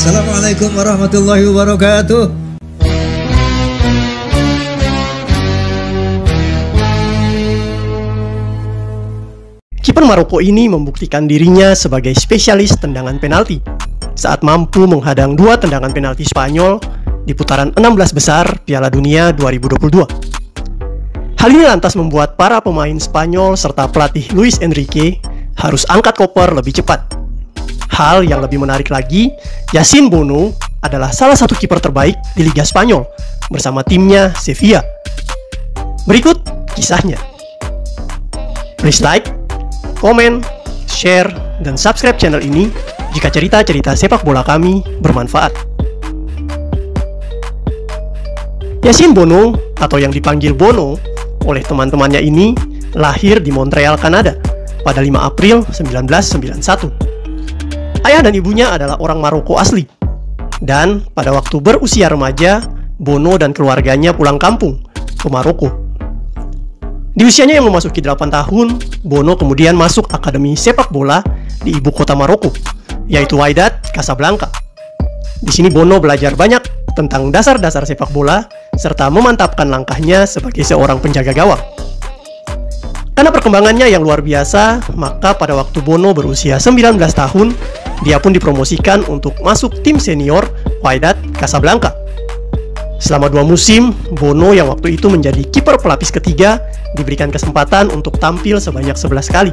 Assalamualaikum warahmatullahi wabarakatuh. Kiper Maroko ini membuktikan dirinya sebagai spesialis tendangan penalti saat mampu menghadang dua tendangan penalti Spanyol di putaran 16 besar Piala Dunia 2022. Hal ini lantas membuat para pemain Spanyol serta pelatih Luis Enrique harus angkat koper lebih cepat. Hal yang lebih menarik lagi, Yassine Bono adalah salah satu kiper terbaik di Liga Spanyol bersama timnya Sevilla. Berikut kisahnya. Please like, komen, share, dan subscribe channel ini jika cerita-cerita sepak bola kami bermanfaat. Yassine Bono, atau yang dipanggil Bono oleh teman-temannya ini, lahir di Montreal, Kanada pada 5 April 1991. Ayah dan ibunya adalah orang Maroko asli. Dan pada waktu berusia remaja, Bono dan keluarganya pulang kampung ke Maroko. Di usianya yang memasuki 8 tahun, Bono kemudian masuk akademi sepak bola di ibu kota Maroko, yaitu Wydad Casablanca. Di sini Bono belajar banyak tentang dasar-dasar sepak bola, serta memantapkan langkahnya sebagai seorang penjaga gawang. Karena perkembangannya yang luar biasa, maka pada waktu Bono berusia 19 tahun, dia pun dipromosikan untuk masuk tim senior Wydad Casablanca. Selama 2 musim, Bono yang waktu itu menjadi kiper pelapis ketiga diberikan kesempatan untuk tampil sebanyak 11 kali.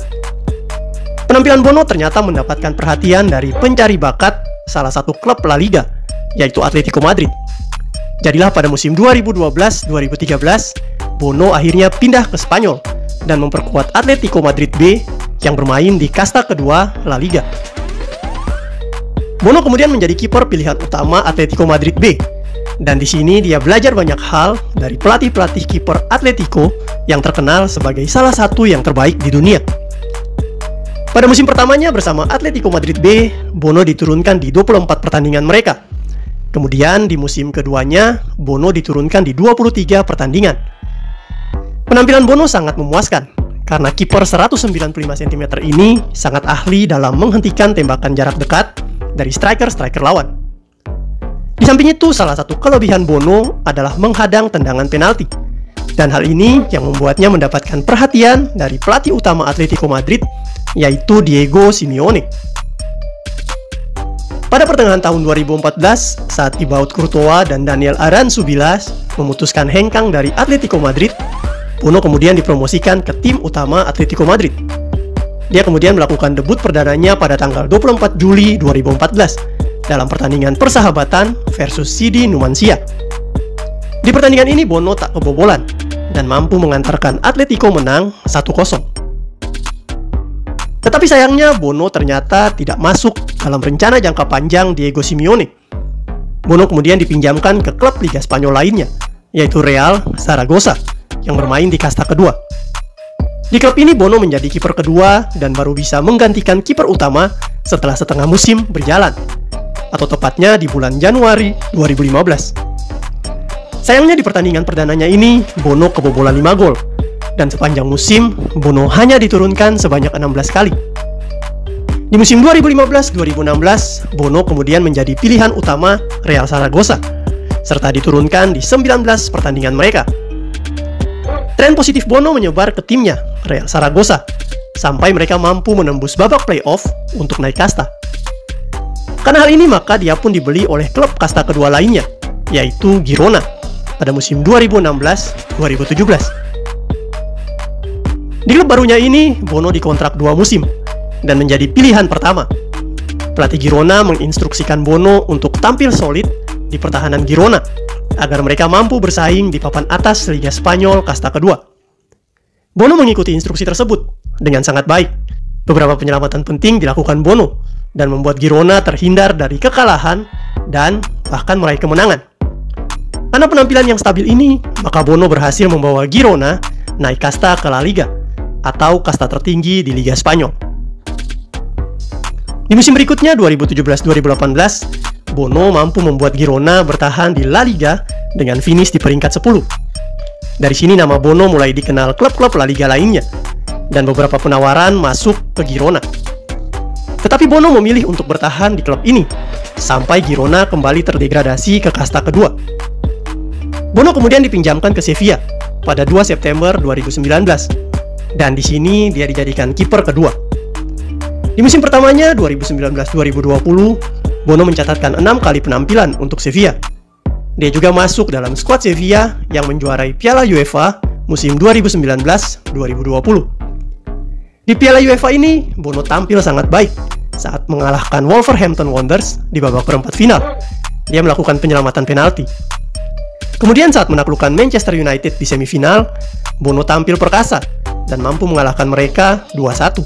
Penampilan Bono ternyata mendapatkan perhatian dari pencari bakat salah satu klub La Liga, yaitu Atletico Madrid. Jadilah pada musim 2012-2013, Bono akhirnya pindah ke Spanyol dan memperkuat Atletico Madrid B yang bermain di kasta kedua La Liga. Bono kemudian menjadi kiper pilihan utama Atletico Madrid B, dan di sini dia belajar banyak hal dari pelatih-pelatih kiper Atletico yang terkenal sebagai salah satu yang terbaik di dunia. Pada musim pertamanya bersama Atletico Madrid B, Bono diturunkan di 24 pertandingan mereka. Kemudian di musim keduanya, Bono diturunkan di 23 pertandingan. Penampilan Bono sangat memuaskan, karena kiper 195 cm ini sangat ahli dalam menghentikan tembakan jarak dekat dari striker-striker lawan. Di samping itu, salah satu kelebihan Bono adalah menghadang tendangan penalti. Dan hal ini yang membuatnya mendapatkan perhatian dari pelatih utama Atletico Madrid, yaitu Diego Simeone. Pada pertengahan tahun 2014, saat Thibaut Courtois dan Daniel Aranzubilas memutuskan hengkang dari Atletico Madrid, Bono kemudian dipromosikan ke tim utama Atletico Madrid. Dia kemudian melakukan debut perdananya pada tanggal 24 Juli 2014 dalam pertandingan persahabatan versus CD Numancia. Di pertandingan ini Bono tak kebobolan dan mampu mengantarkan Atletico menang 1-0. Tetapi sayangnya Bono ternyata tidak masuk dalam rencana jangka panjang Diego Simeone. Bono kemudian dipinjamkan ke klub Liga Spanyol lainnya, yaitu Real Zaragoza, yang bermain di kasta kedua. Di klub ini Bono menjadi kiper kedua dan baru bisa menggantikan kiper utama setelah setengah musim berjalan, atau tepatnya di bulan Januari 2015. Sayangnya di pertandingan perdananya ini, Bono kebobolan 5 gol. Dan sepanjang musim, Bono hanya diturunkan sebanyak 16 kali. Di musim 2015-2016, Bono kemudian menjadi pilihan utama Real Zaragoza, serta diturunkan di 19 pertandingan mereka. Tren positif Bono menyebar ke timnya, Real Zaragoza, sampai mereka mampu menembus babak playoff untuk naik kasta. Karena hal ini, maka dia pun dibeli oleh klub kasta kedua lainnya, yaitu Girona, pada musim 2016-2017. Di klub barunya ini, Bono dikontrak 2 musim dan menjadi pilihan pertama. Pelatih Girona menginstruksikan Bono untuk tampil solid di pertahanan Girona agar mereka mampu bersaing di papan atas Liga Spanyol kasta kedua. Bono mengikuti instruksi tersebut dengan sangat baik. Beberapa penyelamatan penting dilakukan Bono dan membuat Girona terhindar dari kekalahan dan bahkan meraih kemenangan. Karena penampilan yang stabil ini, maka Bono berhasil membawa Girona naik kasta ke La Liga, atau kasta tertinggi di Liga Spanyol. Di musim berikutnya 2017-2018, Bono mampu membuat Girona bertahan di La Liga dengan finish di peringkat 10. Dari sini nama Bono mulai dikenal klub-klub La Liga lainnya, dan beberapa penawaran masuk ke Girona. Tetapi Bono memilih untuk bertahan di klub ini, sampai Girona kembali terdegradasi ke kasta kedua. Bono kemudian dipinjamkan ke Sevilla pada 2 September 2019, dan di sini dia dijadikan kiper kedua. Di musim pertamanya 2019-2020, Bono mencatatkan 6 kali penampilan untuk Sevilla. Dia juga masuk dalam skuad Sevilla yang menjuarai Piala UEFA musim 2019-2020. Di Piala UEFA ini, Bono tampil sangat baik saat mengalahkan Wolverhampton Wanderers di babak perempat final. Dia melakukan penyelamatan penalti. Kemudian saat menaklukkan Manchester United di semifinal, Bono tampil perkasa dan mampu mengalahkan mereka 2-1.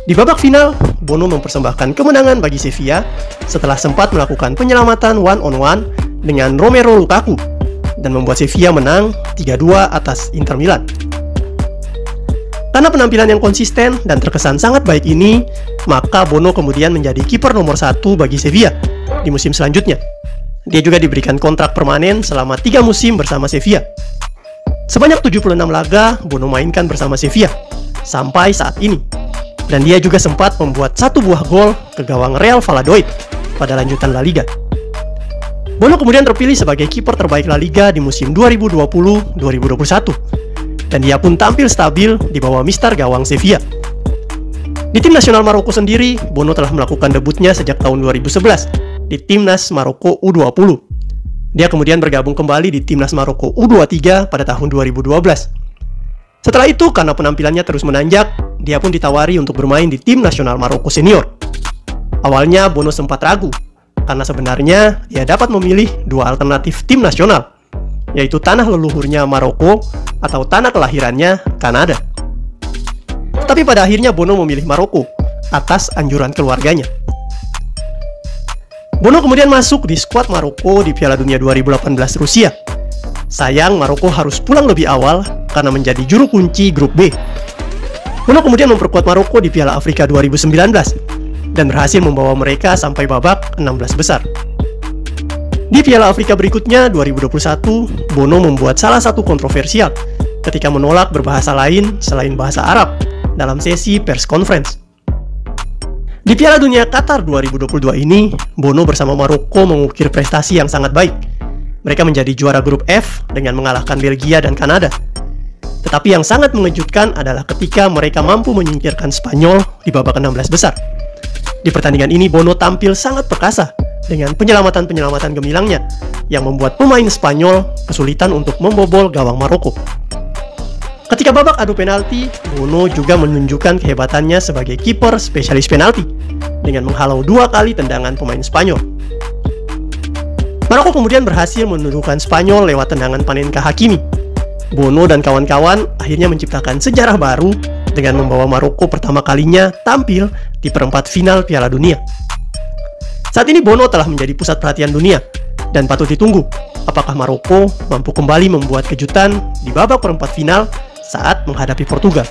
Di babak final, Bono mempersembahkan kemenangan bagi Sevilla setelah sempat melakukan penyelamatan one-on-one dengan Romelu Lukaku dan membuat Sevilla menang 3-2 atas Inter Milan. Karena penampilan yang konsisten dan terkesan sangat baik ini, maka Bono kemudian menjadi kiper nomor 1 bagi Sevilla di musim selanjutnya. Dia juga diberikan kontrak permanen selama 3 musim bersama Sevilla. Sebanyak 76 laga Bono mainkan bersama Sevilla sampai saat ini. Dan dia juga sempat membuat 1 buah gol ke gawang Real Valladolid pada lanjutan La Liga. Bono kemudian terpilih sebagai kiper terbaik La Liga di musim 2020-2021. Dan dia pun tampil stabil di bawah mister gawang Sevilla. Di tim nasional Maroko sendiri, Bono telah melakukan debutnya sejak tahun 2011 di Timnas Maroko U20. Dia kemudian bergabung kembali di Timnas Maroko U23 pada tahun 2012. Setelah itu, karena penampilannya terus menanjak, dia pun ditawari untuk bermain di tim nasional Maroko senior. Awalnya Bono sempat ragu, karena sebenarnya dia dapat memilih 2 alternatif tim nasional, yaitu tanah leluhurnya Maroko atau tanah kelahirannya Kanada. Tetapi pada akhirnya Bono memilih Maroko atas anjuran keluarganya. Bono kemudian masuk di skuad Maroko di Piala Dunia 2018 Rusia. Sayang, Maroko harus pulang lebih awal karena menjadi juru kunci grup B. Bono kemudian memperkuat Maroko di Piala Afrika 2019 dan berhasil membawa mereka sampai babak 16 besar. Di Piala Afrika berikutnya 2021, Bono membuat salah satu kontroversial ketika menolak berbahasa lain selain bahasa Arab dalam sesi press conference. Di Piala Dunia Qatar 2022 ini, Bono bersama Maroko mengukir prestasi yang sangat baik. Mereka menjadi juara grup F dengan mengalahkan Belgia dan Kanada. Tetapi yang sangat mengejutkan adalah ketika mereka mampu menyingkirkan Spanyol di babak 16 besar. Di pertandingan ini Bono tampil sangat perkasa dengan penyelamatan-penyelamatan gemilangnya yang membuat pemain Spanyol kesulitan untuk membobol gawang Maroko. Ketika babak adu penalti, Bono juga menunjukkan kehebatannya sebagai kiper spesialis penalti dengan menghalau 2 kali tendangan pemain Spanyol. Maroko kemudian berhasil menundukkan Spanyol lewat tendangan Panenka Hakimi. Bono dan kawan-kawan akhirnya menciptakan sejarah baru dengan membawa Maroko pertama kalinya tampil di perempat final Piala Dunia. Saat ini Bono telah menjadi pusat perhatian dunia dan patut ditunggu apakah Maroko mampu kembali membuat kejutan di babak perempat final saat menghadapi Portugal.